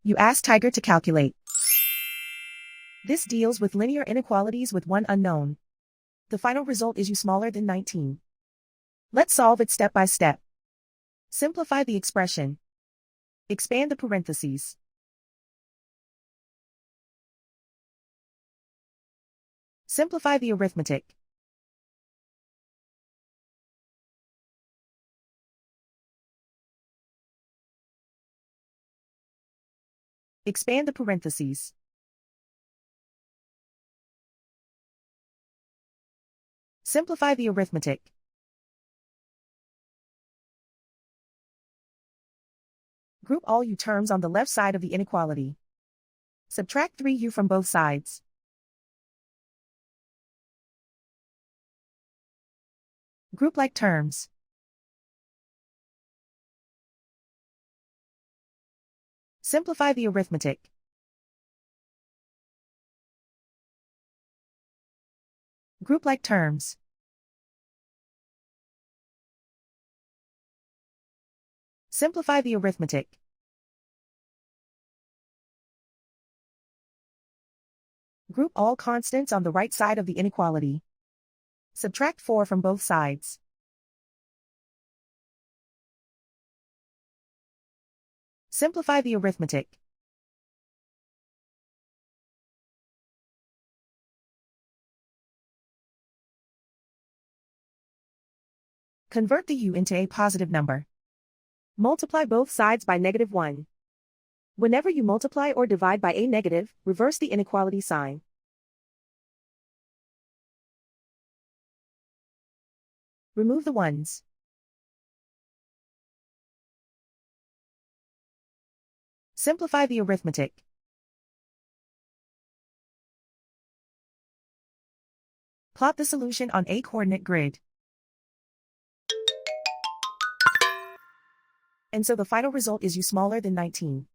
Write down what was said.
You ask Tiger to calculate. This deals with linear inequalities with one unknown. The final result is u smaller than 19. Let's solve it step by step. Simplify the expression. Expand the parentheses. Simplify the arithmetic. Expand the parentheses. Simplify the arithmetic. Group all u terms on the left side of the inequality. Subtract 3u from both sides. Group like terms. Simplify the arithmetic. Group like terms. Simplify the arithmetic. Group all constants on the right side of the inequality. Subtract 4 from both sides. Simplify the arithmetic. Convert the u into a positive number. Multiply both sides by -1. Whenever you multiply or divide by a negative, reverse the inequality sign. Remove the ones. Simplify the arithmetic. Plot the solution on a coordinate grid. And so the final result is u smaller than 19.